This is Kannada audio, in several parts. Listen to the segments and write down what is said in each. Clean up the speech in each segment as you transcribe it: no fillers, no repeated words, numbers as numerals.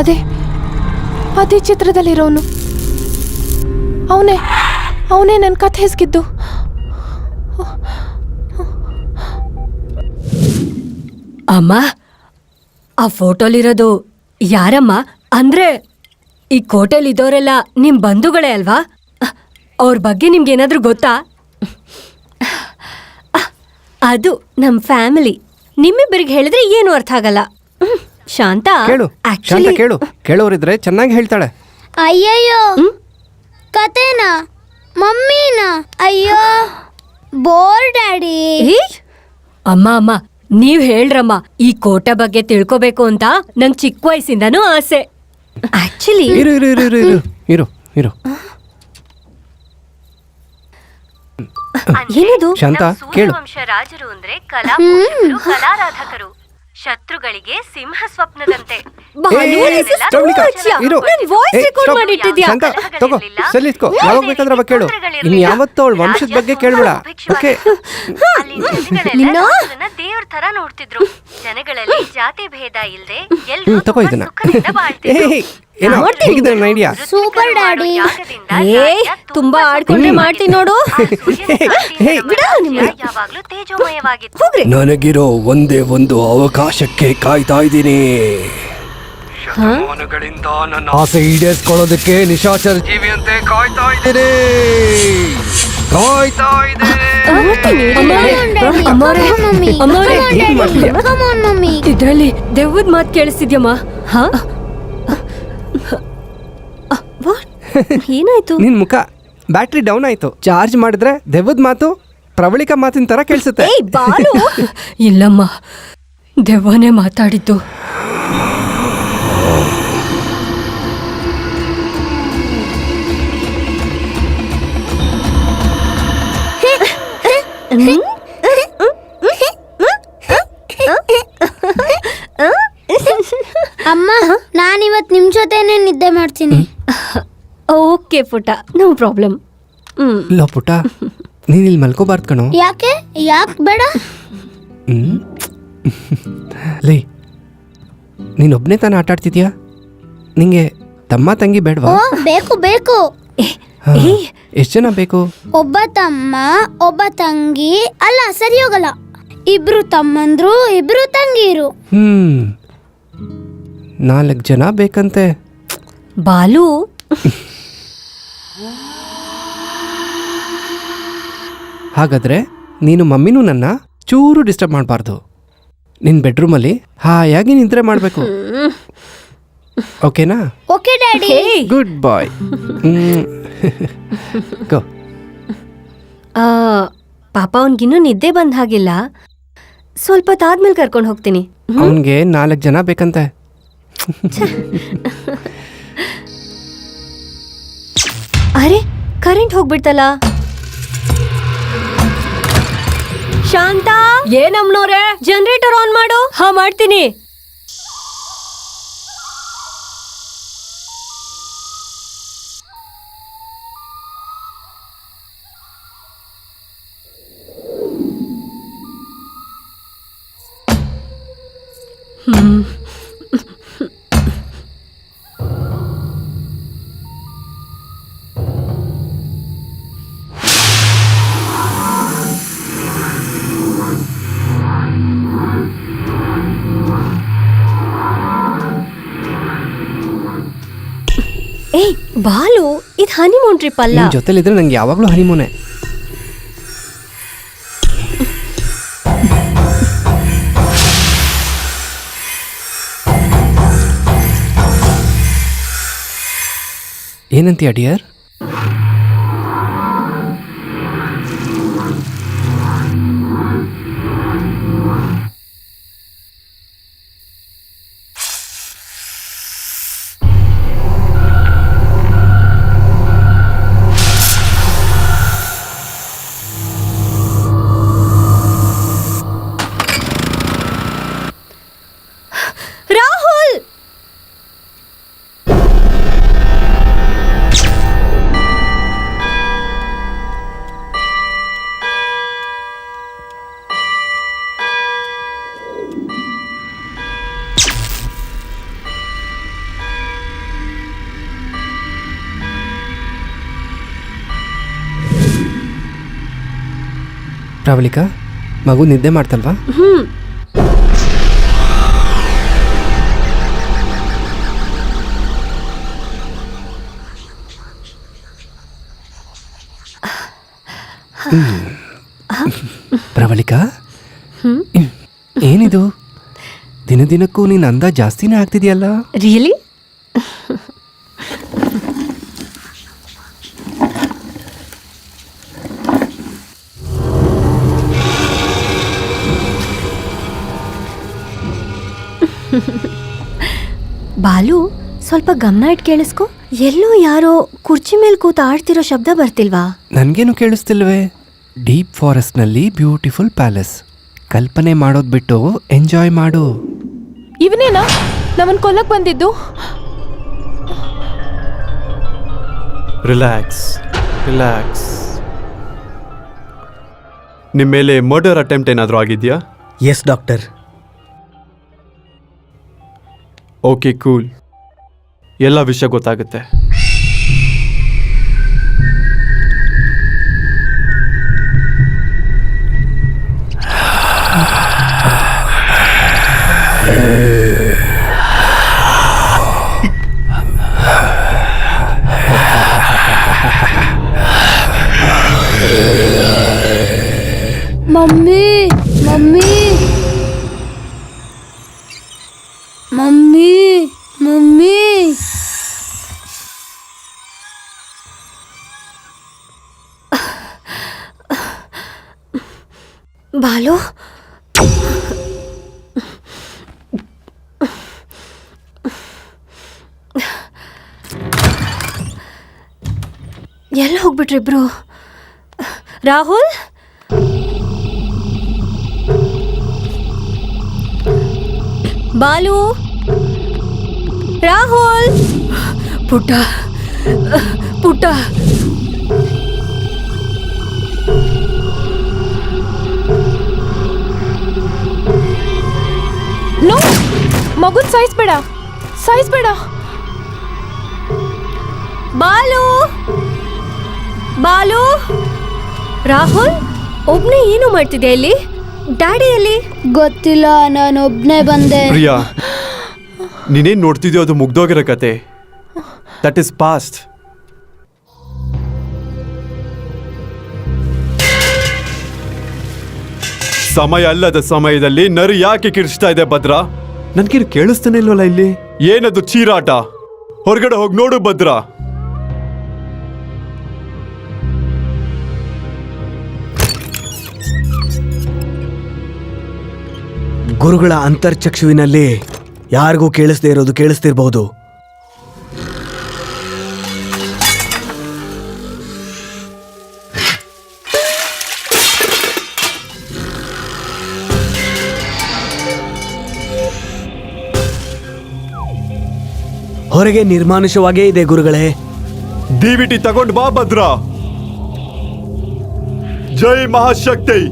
ಅದೇ ಅದೇ ಚಿತ್ರದಲ್ಲಿರೋನು ಅವನೇ ನನ್ನ ಕಥೆ ಹೆಸ್ಗಿದ್ದು. ಅಮ್ಮ, ಆ ಫೋಟೋಲಿರೋದು ಯಾರಮ್ಮ? ಅಂದ್ರೆ ಈ ಕೋಟೆಲಿದ್ದವರೆಲ್ಲ ನಿಮ್ ಬಂಧುಗಳೇ ಅಲ್ವಾ? ಅವ್ರ ಬಗ್ಗೆ ನಿಮ್ಗೇನಾದ್ರೂ ಗೊತ್ತಾ? ಅದು ನಮ್ ಫ್ಯಾಮಿಲಿ. ನಿಮ್ಮಿಬ್ಬರಿಗೆ ಹೇಳಿದ್ರೆ ಏನು ಅರ್ಥ ಆಗಲ್ಲ. ಶಾಂತ ಕೇಳು, ಶಾಂತ ಕೇಳು. ಕೇಳೋರಿದ್ರೆ ಚೆನ್ನಾಗಿ ಹೇಳ್ತಾಳೆ. ಅಯ್ಯಯ್ಯೋ, ಕತೆನಾ? ಮಮ್ಮಿನಾ? ಅಯ್ಯೋ ಬೋರ್ ಡ್ಯಾಡಿ. ಅಮ್ಮ ನೀವ್ ಹೇಳ್ರಮ್ಮ. ಈ ಕೋಟೆ ಬಗ್ಗೆ ತಿಳ್ಕೊಬೇಕು ಅಂತ ನಂಗೆ ಚಿಕ್ಕ ವಯಸ್ಸಿಂದನೂ ಆಸೆ. ಆಕ್ಚುಲಿ ಇರು ಏನದು? ಶಾಂತ ಕೇಳು. ರಾಜರು ಅಂದ್ರೆ ಕಲಾರಾಧಕರು, ಶತ್ರುಗಳಿಗೆ ಸಿಂಹ ಸ್ವಪ್ನದಂತೆ. ಯಾವಾಗ ಬೇಕಾದ್ರೆ ಅವಾಗ ಕೇಳು. ಇನ್ ಯಾವತ್ತೂ ಅವಳ ವಂಶದ ಬಗ್ಗೆ ಕೇಳಬೇಡ. ದೇವ್ರ ತರ ನೋಡ್ತಿದ್ರು. ಜನಗಳಲ್ಲಿ ಜಾತಿ ಭೇದ ಇಲ್ದೆ ತಗೋ ಇದನ್ನ. Idea super daddy. ತುಂಬಾ ಆಡ್ಕೊಂಡ್ರೆ ಮಾಡ್ತೀನಿ ನೋಡು. ಯಾವಾಗ್ಲೂ ತೇಜೋಮಯವಾಗಿತ್ತು. ನನಗಿರೋ ಒಂದೇ ಒಂದು ಅವಕಾಶಕ್ಕೆ ಕಾಯ್ತಾ ಇದ್ದೀನಿ. ಶತಮಾನಗಳಿಂದ ನನ್ನ ಆಸೆ ಈಡೇರಿಸ್ಕೊಳ್ಳೋದಕ್ಕೆ ನಿಶಾಚರ ಜೀವಿಯಂತೆ ಕಾಯ್ತಾ ಇದ್ದೀನಿ. ಇದ್ರಲ್ಲಿ ದೆವ್ವದ ಮಾತು ಕೇಳಿಸ್ತಿದ್ಯಮ್ಮ? ಏನಾಯ್ತು? ನಿನ್ ಮುಖ ಬ್ಯಾಟ್ರಿ ಡೌನ್ ಆಯ್ತು. ಚಾರ್ಜ್ ಮಾಡಿದ್ರೆ ದೆವ್ವದ ಮಾತು ಪ್ರವಳಿಕಾ ಮಾತಿನ ತರ ಕೇಳಿಸುತ್ತೆ. ಇಲ್ಲಮ್ಮ, ದೆವ್ವನೇ ಮಾತಾಡಿದ್ದು. ಅಮ್ಮ, ನಾನಿವತ್ ನಿಮ್ ಜೊತೆನೆ ನಿದ್ದೆ ಮಾಡ್ತೀನಿ. ಓಕೆ ಪುಟ, ನೋ ಪ್ರಾಬ್ಲಮ್. ಇಲ್ಲ ಪುಟ, ನೀನ್ ಇಲ್ಲಿ ಮಲ್ಕೋಬಾರ್ದು ಕಣೋ. ಯಾಕೆ ಬೇಡ? ಲೇ, ನೀನೊಬ್ನೇ ತಾನೇ ಆಟ ಆಡ್ತಿದ್ಯಾ? ನಿಂಗೆ ತಮ್ಮ ತಂಗಿ ಬೇಡವಾ? ಬೇಕು. ಎಷ್ಟು ಜನ ಬೇಕು? ಒಬ್ಬ ತಮ್ಮ, ಒಬ್ಬ ತಂಗಿ. ಅಲ್ಲ, ಸರಿ ಹೋಗಲ್ಲ. ಇಬ್ರು ತಮ್ಮಂದ್ರು, ಇಬ್ರು ತಂಗೀರು. 4 ಜನ ಬೇಕಂತೆ. ಬಾಲು, ಹಾಗಾದ್ರೆ ನೀನು ಮಮ್ಮಿನೂ ನನ್ನ ಚೂರು ಡಿಸ್ಟರ್ಬ್ ಮಾಡಬಾರ್ದು. ನಿನ್ನ ಬೆಡ್ರೂಮಲ್ಲಿ ಹಾಯಾಗಿ ನಿದ್ರೆ ಮಾಡಬೇಕು. ಓಕೆನಾ? Okay daddy. ಗುಡ್ ಬಾಯ್. ಗೋ. ಪಾಪ ಅವನ್ಗಿನ್ನೂ ನಿದ್ದೆ ಬಂದ ಹಾಗಿಲ್ಲ. ಸ್ವಲ್ಪ ತಾದ್ಮೇಲೆ ಕರ್ಕೊಂಡು ಹೋಗ್ತೀನಿ. ಅವನಿಗೆ 4 ಜನ ಬೇಕಂತೆ. ಅರೆ, ಕರೆಂಟ್ ಹೋಗ್ಬಿಡ್ತಲ್ಲ. ಶಾಂತ, ಏನಮ್ಮನವ್ರೆ, ಜನರೇಟರ್ ಆನ್ ಮಾಡು. ಹಾ, ಮಾಡ್ತೀನಿ. ಏಯ್ ಬಾಲು, ಇದು ಹನಿಮೂನ್ ಟ್ರಿಪ್ ಅಲ್ಲ. ನಿನ್ ಜೊತೆಲಿದ್ರೆ ನಂಗೆ ಯಾವಾಗ್ಲೂ ಹನಿಮೂನೆ. ಏನಂತೀಯ ಡಿಯರ್? ಪ್ರವಳಿಕಾ, ಮಗು ನಿದ್ದೆ ಮಾಡ್ತಲ್ವಾ? ಪ್ರವಳಿಕಾ, ಏನಿದು? ದಿನ ದಿನಕ್ಕೂ ನೀನು ಅಂದ ಜಾಸ್ತಿನೇ ಆಗ್ತಿದೆಯಲ್ಲ. ರಿಯಲಿ? ಬಾಲು, ಸ್ವಲ್ಪ ಗಮನ ಇಟ್ಟು ಕೇಳಿಸ್ಕೊ. ಎಲ್ಲೋ ಯಾರೋ ಕುರ್ಚಿ ಮೇಲೆ ಕೂತ ಆಡ್ತಿರೋ ಶಬ್ದ ಬರ್ತಿಲ್ವಾ? ನನಗೇನು ಕೇಳಿಸ್ತಿಲ್ವೇ? ಡೀಪ್ ಫಾರೆಸ್ಟ್ನಲ್ಲಿ ಬ್ಯೂಟಿಫುಲ್ ಪ್ಯಾಲೇಸ್. ಕಲ್ಪನೆ ಮಾಡೋದು ಬಿಟ್ಟು ಎಂಜಾಯ್ ಮಾಡು. ಇವನೇನಾ ನಮ್ಮನ್ ಕೊಲ್ಲಕ್ ಬಂದಿದ್ದು? Relax relax. ನಿಮ್ಮ ಮೇಲೆ ಮರ್ಡರ್ ಅಟೆಂಪ್ಟ್ ಏನಾದರೂ ಆಗಿದೆಯಾ? Yes doctor. Okay, cool. ಎಲ್ಲ ವಿಷಯ ಗೊತ್ತಾಗುತ್ತೆ. Mummy mummy mummy mummy Balu, ಎಲ್ಲ ಹೋಗ್ಬಿಟ್ರಿಬ್ರು? ರಾಹುಲ್, ಬಾಲು, ರಾಹುಲ್, ಪುಟ್ಟ ಪುಟ್ಟ. ನೋ, ಮಗುನ್ ಸಾಯಿಸ್ಬೇಡ, ಸಾಯಿಸ್ಬೇಡ. ಬಾಲು, ಬಾಲು. ರಾಹುಲ್, ಒಬ್ನೇ ಏನು ಮಾಡ್ತಿದ್ಯಾ ಇಲ್ಲಿ? ಡ್ಯಾಡಿಯಲ್ಲಿ? ಗೊತ್ತಿಲ್ಲ, ನಾನೊಬ್ನೇ ಬಂದೆ. ಪ್ರಿಯಾ, ನೀನೇನು ನೋಡ್ತಿದ್ಯೋ ಅದು ಮುಗ್ದೋಗಿರೋ ಕತೆ. That is past. ಸಮಯ ಅಲ್ಲದ ಸಮಯದಲ್ಲಿ ನರಿ ಯಾಕೆ ಕಿರ್ಚ್ತಾ ಇದೆ ಭದ್ರಾ? ನನ್ಗೇನು ಕೇಳಿಸ್ತಾನೆ ಇಲ್ವಲ್ಲ ಇಲ್ಲಿ? ಏನದು ಚೀರಾಟ? ಹೊರಗಡೆ ಹೋಗಿ ನೋಡು ಭದ್ರಾ. ಗುರುಗಳ ಅಂತರ್ಚಕ್ಷುವಿನಲ್ಲಿ ಯಾರಿಗೂ ಕೇಳಿಸ್ದೇ ಇರೋದು ಕೇಳಿಸ್ತಿರ್ಬಹುದು. ಹೊರಗೆ ನಿರ್ಮಾನುಷವಾಗೇ ಇದೆ ಗುರುಗಳೇ. ಡಿವಿಟಿ ತಗೊಂಡು ಬಾ ಭದ್ರಾ. ಜೈ ಮಹಾಶಕ್ತಿ.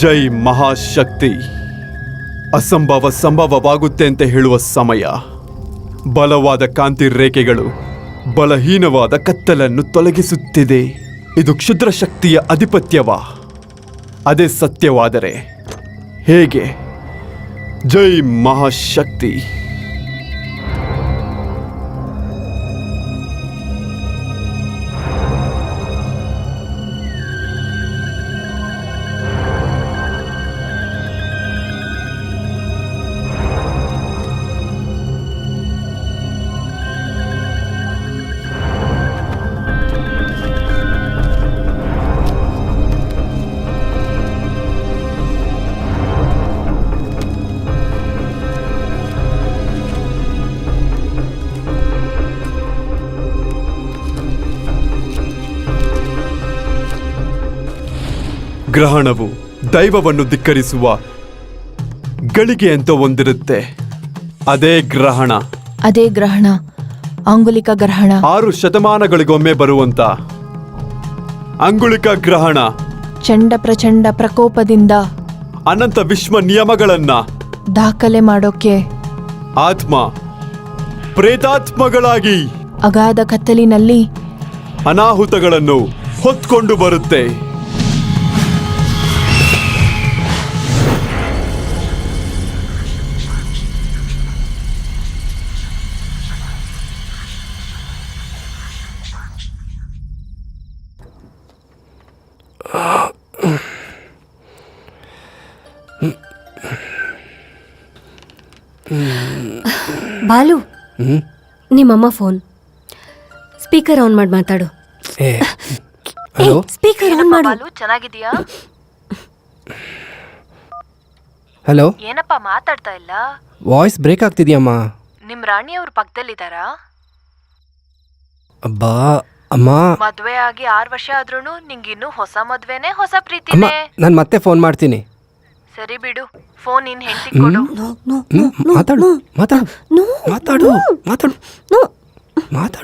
ಜೈ ಮಹಾಶಕ್ತಿ. ಅಸಂಭವ ಸಂಭವವಾಗುತ್ತೆ ಅಂತ ಹೇಳುವ ಸಮಯ. ಬಲವಾದ ಕಾಂತಿ ರೇಖೆಗಳು ಬಲಹೀನವಾದ ಕತ್ತಲನ್ನು ತೊಲಗಿಸುತ್ತಿದೆ. ಇದು ಕ್ಷುದ್ರ ಶಕ್ತಿಯ ಅಧಿಪತ್ಯವಾ? ಅದೇ ಸತ್ಯವಾದರೆ ಹೇಗೆ? ಜೈ ಮಹಾಶಕ್ತಿ. ಗ್ರಹಣವು ದೈವವನ್ನು ಧಿಕ್ಕರಿಸುವ ಗಳಿಗೆ ಅಂತ ಒಂದಿರುತ್ತೆ. ಅದೇ ಗ್ರಹಣ. ಅದೇ ಗ್ರಹಣ ಅಂಗುಲಿಕ ಗ್ರಹಣ 6 ಶತಮಾನಗಳಿಗೊಮ್ಮೆ ಬರುವಂತ ಅಂಗುಳಿಕ ಗ್ರಹಣ ಚಂಡ ಪ್ರಚಂಡ ಪ್ರಕೋಪದಿಂದ ಅನಂತ ವಿಶ್ವ ನಿಯಮಗಳನ್ನ ದಾಖಲೆ ಮಾಡೋಕೆ ಆತ್ಮ ಪ್ರೇತಾತ್ಮಗಳಾಗಿ ಅಗಾಧ ಕತ್ತಲಿನಲ್ಲಿ ಅನಾಹುತಗಳನ್ನು ಹೊತ್ಕೊಂಡು ಬರುತ್ತೆ. ಬಾಲು ನಿಮ್ಮಮ್ಮ ಫೋನ್ ಸ್ಪೀಕರ್ ಆನ್ ಮಾಡಿ ಮಾತಾಡು. ಏ ಹಲೋ ಸ್ಪೀಕರ್ ಆನ್ ಮಾಡು. ಬಾಲು ಚೆನ್ನಾಗಿದ್ಯಾ? ಹಲೋ ಏನಪ್ಪ ಮಾತಾಡ್ತಾ ಇಲ್ಲ? ವಾಯ್ಸ್ ಬ್ರೇಕ್ ಆಗ್ತಿದ್ಯಮ್ಮ. ನಿಮ್ ರಾಣಿ ಅವ್ರ ಪಕ್ಕದಲ್ಲಿದ್ದಾರಾ? ಅಬ್ಬಾ ಅಮ್ಮ ಮದ್ವೆ ಆಗಿ 6 ವರ್ಷ ಆದ್ರೂನು ನಿಂಗಿನ್ನೂ ಹೊಸ ಮದ್ವೆನೆ ಹೊಸ ಅಮ್ಮ ಪ್ರೀತಿನೇ. ನಾನು ಮತ್ತೆ ಫೋನ್ ಮಾಡ್ತೀನಿ. ಸರಿ ಬಿಡು, ಫೋನ್ ನಿನ್ ಹೆಂಡತಿ ಕೊಡು. ಮಾತಾಡು ಮಾತಾಡು ಮಾತಾಡು ಮಾತಾಡು ಮಾತಾಡು